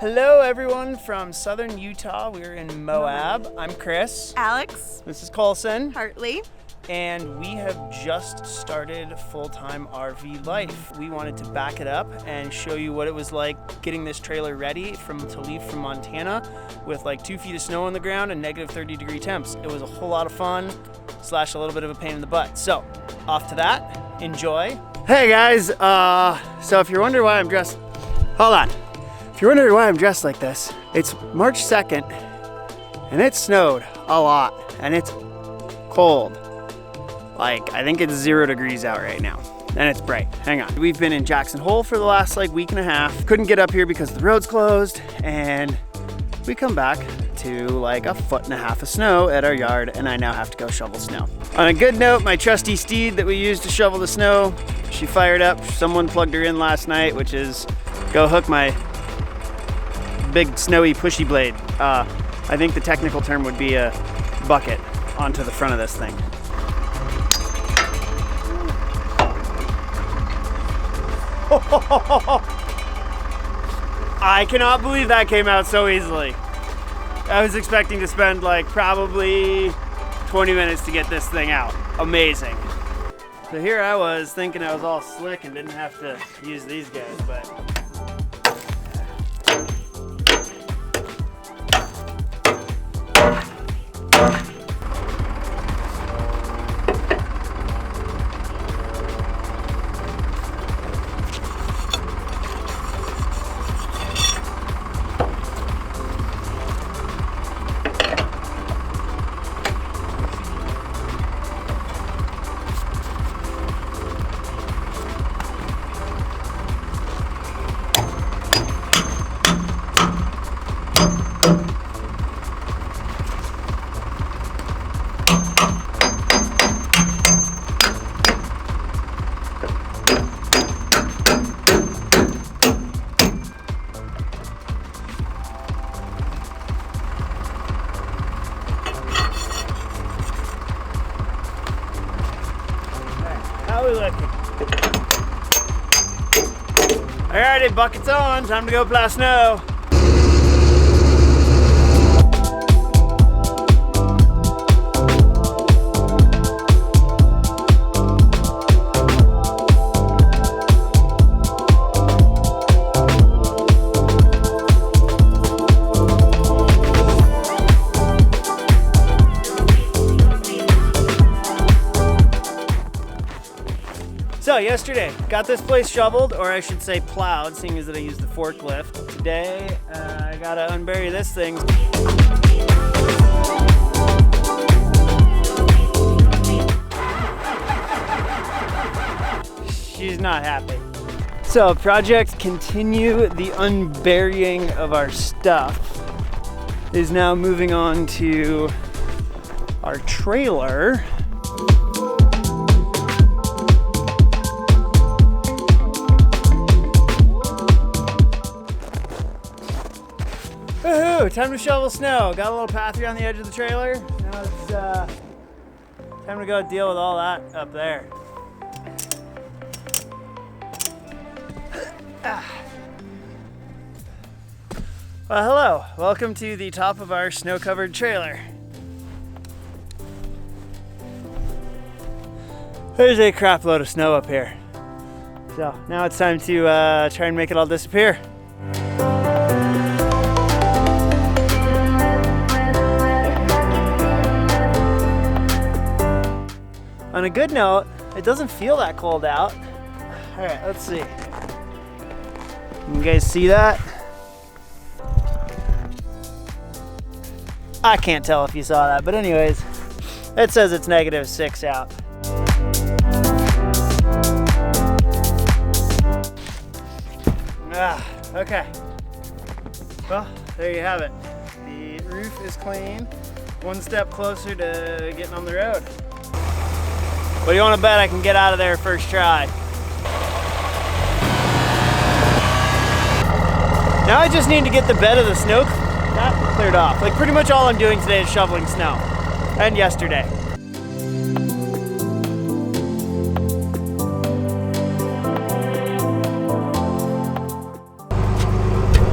Hello everyone from southern Utah. We're in Moab. I'm Chris. Alex. This is Colson. Hartley. And we have just started full-time RV life. We wanted to back it up and show you what it was like getting this trailer ready to leave from Montana with like 2 feet of snow on the ground and negative 30-degree temps. It was a whole lot of fun / a little bit of a pain in the butt. So off to that, enjoy. Hey guys, so if you're wondering why I'm dressed, hold on. If you're wondering why I'm dressed like this, it's March 2nd and it snowed a lot and it's cold. Like, I think it's 0 degrees out right now and it's bright. Hang on. We've been in Jackson Hole for the last week and a half. Couldn't get up here because the road's closed, and we come back to like 1.5 feet of snow at our yard, and I now have to go shovel snow. On a good note, my trusty steed that we used to shovel the snow, she fired up. Someone plugged her in last night, which is go hook my big snowy pushy blade. I think the technical term would be a bucket onto the front of this thing. I cannot believe that came out so easily. I was expecting to spend probably 20 minutes to get this thing out. Amazing. So here I was thinking I was all slick and didn't have to use these guys, but how we looking? Alrighty, buckets on, time to go plow snow. So yesterday, got this place shoveled, or I should say plowed, seeing as that I used the forklift. Today, I gotta unbury this thing. She's not happy. So project continue the unburying of our stuff is now moving on to our trailer. Woohoo! Time to shovel snow. Got a little path here on the edge of the trailer. Now it's time to go deal with all that up there. Well, hello. Welcome to the top of our snow-covered trailer. There's a crap load of snow up here. So now it's time to try and make it all disappear. On a good note, it doesn't feel that cold out. All right, let's see. You guys see that? I can't tell if you saw that, but anyways, it says it's -6 out. Okay. Well, there you have it. The roof is clean. One step closer to getting on the road. What do you want to bet I can get out of there first try? Now I just need to get the bed of the snow cleared off. Like pretty much all I'm doing today is shoveling snow. And yesterday.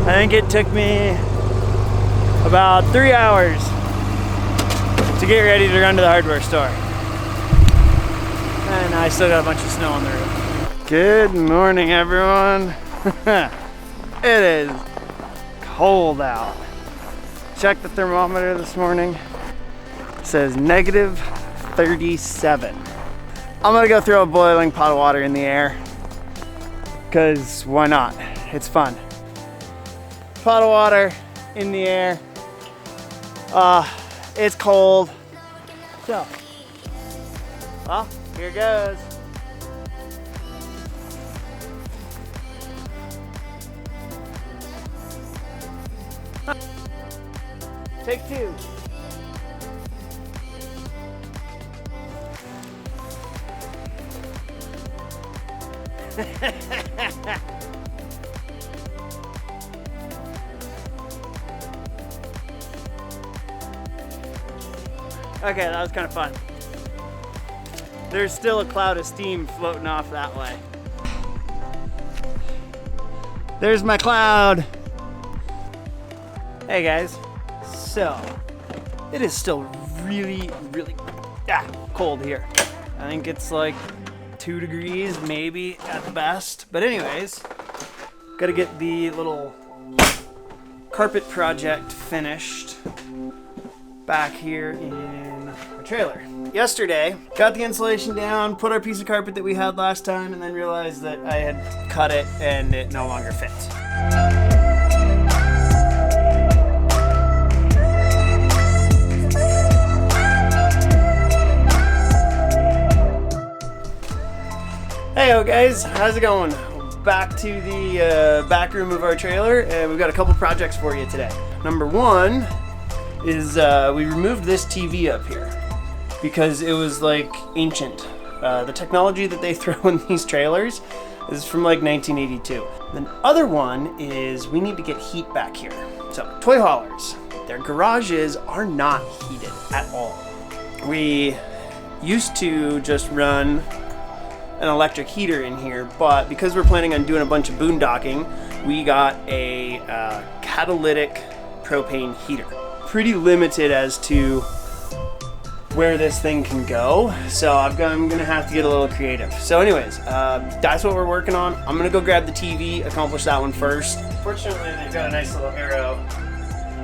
I think it took me about 3 hours to get ready to run to the hardware store. And I still got a bunch of snow on the roof. Good morning, everyone. It is cold out. Checked the thermometer this morning. It says negative 37. I'm gonna go throw a boiling pot of water in the air, because why not? It's fun. Pot of water in the air. It's cold. So, well, here goes. Take two. Okay, that was kind of fun. There's still a cloud of steam floating off that way. There's my cloud. Hey guys, so it is still really cold here. I think it's like 2 degrees maybe at the best. But anyways, gotta get the little carpet project finished back here in our trailer. Yesterday, got the insulation down, put our piece of carpet that we had last time, and then realized that I had cut it and it no longer fits. Hey guys, how's it going? Back to the back room of our trailer, and we've got a couple projects for you today. Number one is we removed this TV up here because it was like ancient. The technology that they throw in these trailers is from like 1982. The other one is we need to get heat back here. So toy haulers, their garages are not heated at all. We used to just run an electric heater in here, but because we're planning on doing a bunch of boondocking, we got a catalytic propane heater. Pretty limited as to where this thing can go, so I'm gonna have to get a little creative. So anyways, that's what we're working on. I'm gonna go grab the TV, accomplish that one first. Fortunately, they've got a nice little arrow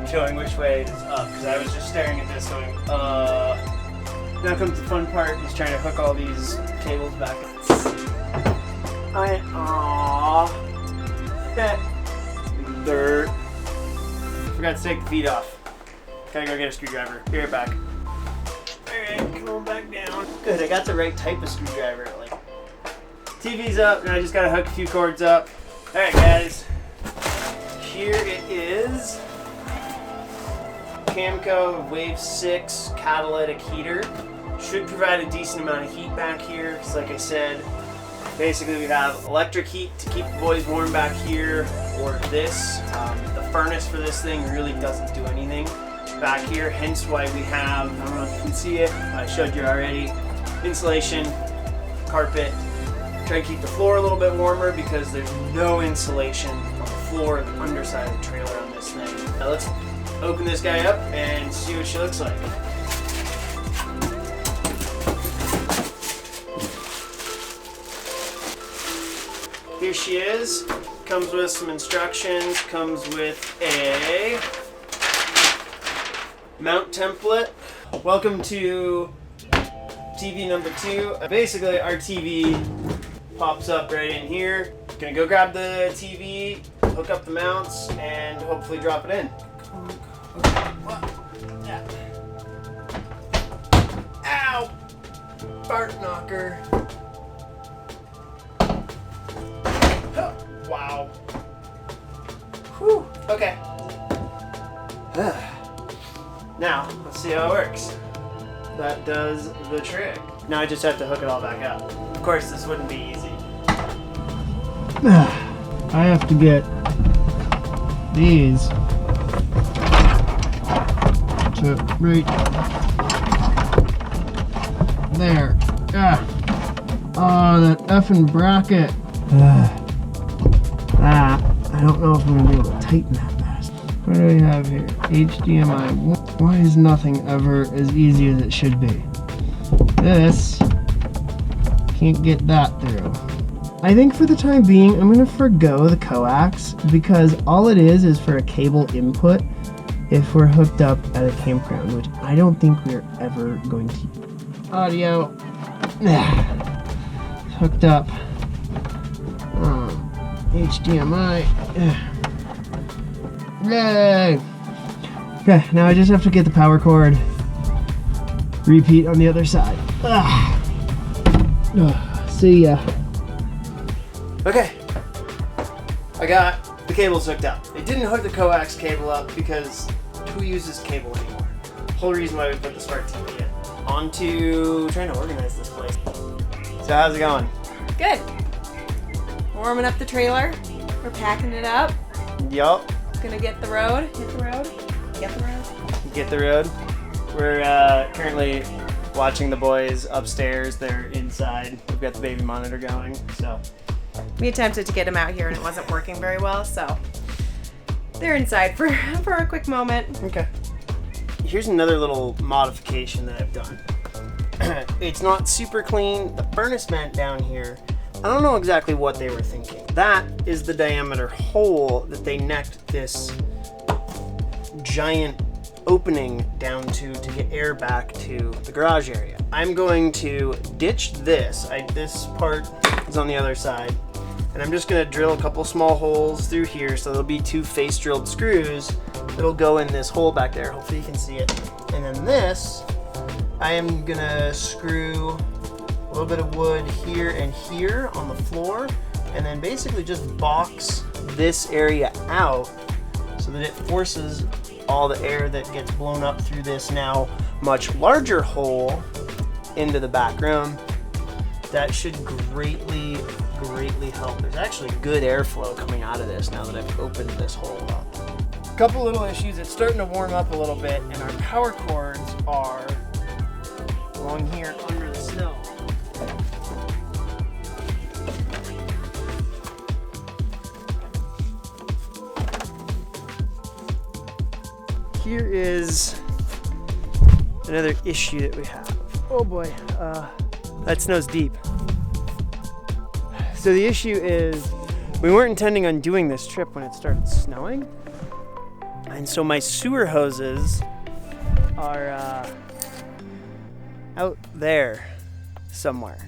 showing which way is up, because I was just staring at this going, now comes the fun part, is trying to hook all these cables back up. Dirt. Forgot to take the feet off. Gotta go get a screwdriver. Be right back. Alright, come on back down. Good, I got the right type of screwdriver. Like, TV's up, and I just gotta hook a few cords up. Alright guys, here it is. Camco Wave 6 catalytic heater. Should provide a decent amount of heat back here, because like I said, basically we have electric heat to keep the boys warm back here, or this. The furnace for this thing really doesn't do anything back here, hence why we have, I don't know if you can see it, I showed you already, insulation, carpet. Try to keep the floor a little bit warmer because there's no insulation on the floor or the underside of the trailer on this thing. Now let's open this guy up and see what she looks like. Here she is. Comes with some instructions, comes with a mount template. Welcome to TV number 2. Basically, our TV pops up right in here. Gonna go grab the TV, hook up the mounts, and hopefully drop it in. Ow! Fart knocker. Wow. Whew. Okay. Now, let's see how it works. That does the trick. Now I just have to hook it all back up. Of course, this wouldn't be easy. I have to get these to right there. Oh, that effing bracket. I don't know if I'm gonna be able to tighten that bastard. What do we have here? HDMI. Why is nothing ever as easy as it should be? This, can't get that through. I think for the time being, I'm gonna forgo the coax because all it is for a cable input if we're hooked up at a campground, which I don't think we're ever going to. Audio, hooked up, HDMI, yay! Okay, now I just have to get the power cord, repeat on the other side. See ya. Okay, I got the cables hooked up. It didn't hook the coax cable up because who uses cable anymore? Whole reason why we put the Smart TV in. On to trying to organize this place. So how's it going? Good. Warming up the trailer. We're packing it up. Yup. Gonna get the road. Hit the road. Get the road. Get the road. We're currently watching the boys upstairs. They're inside. We've got the baby monitor going, so. We attempted to get them out here and it wasn't working very well, so they're inside for a quick moment. Okay. Here's another little modification that I've done. It's not super clean. The furnace vent down here, I don't know exactly what they were thinking. That is the diameter hole that they necked this giant opening down to get air back to the garage area. I'm going to ditch this. This part is on the other side. And I'm just gonna drill a couple small holes through here so there'll be 2 face drilled screws that'll go in this hole back there. Hopefully you can see it. And then this, I am gonna screw a little bit of wood here and here on the floor, and then basically just box this area out so that it forces all the air that gets blown up through this now much larger hole into the back room. That should greatly help. There's actually good airflow coming out of this now that I've opened this hole up. A couple little issues. It's starting to warm up a little bit, and our power cords are along here under the snow. Here is another issue that we have. Oh boy, that snow's deep. So the issue is we weren't intending on doing this trip when it started snowing. And so my sewer hoses are out there somewhere.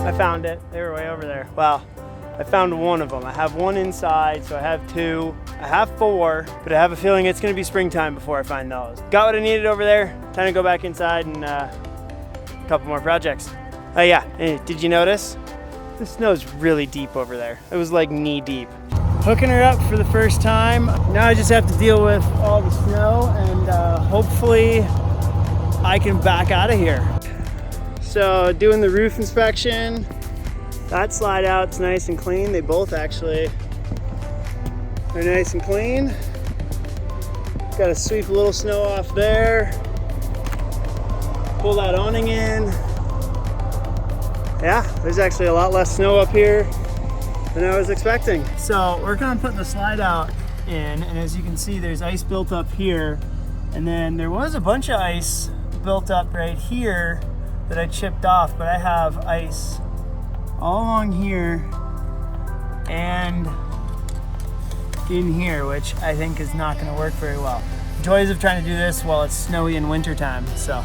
I found it. They were way over there. Wow. I found one of them. I have one inside, so I have 2. I have 4, but I have a feeling it's gonna be springtime before I find those. Got what I needed over there. Time to go back inside and a couple more projects. Oh yeah, did you notice? The snow's really deep over there. It was like knee deep. Hooking her up for the first time. Now I just have to deal with all the snow and hopefully I can back out of here. So doing the roof inspection. That slide out's nice and clean. They both actually are nice and clean. Got to sweep a little snow off there. Pull that awning in. Yeah, there's actually a lot less snow up here than I was expecting. So we're gonna put the slide out in, and as you can see, there's ice built up here. And then there was a bunch of ice built up right here that I chipped off, but I have ice all along here and in here, which I think is not going to work very well. Joys of trying to do this while it's snowy in wintertime, so.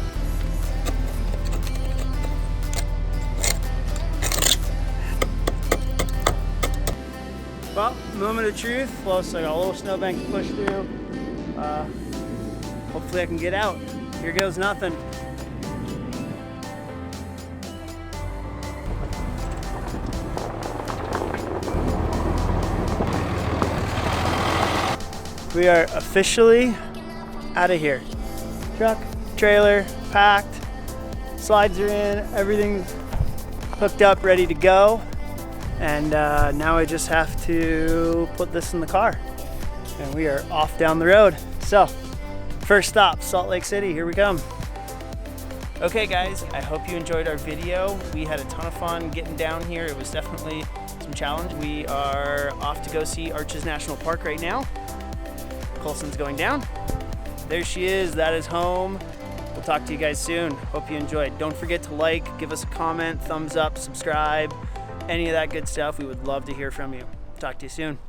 Well, moment of truth. Plus, I got a little snowbank to push through. Hopefully I can get out. Here goes nothing. We are officially out of here. Truck, trailer, packed, slides are in, everything's hooked up, ready to go. And now I just have to put this in the car. And we are off down the road. So, first stop, Salt Lake City, here we come. Okay guys, I hope you enjoyed our video. We had a ton of fun getting down here. It was definitely some challenge. We are off to go see Arches National Park right now. Colson's going down. There she is, that is home. We'll talk to you guys soon. Hope you enjoyed. Don't forget to like, give us a comment, thumbs up, subscribe, any of that good stuff. We would love to hear from you. Talk to you soon.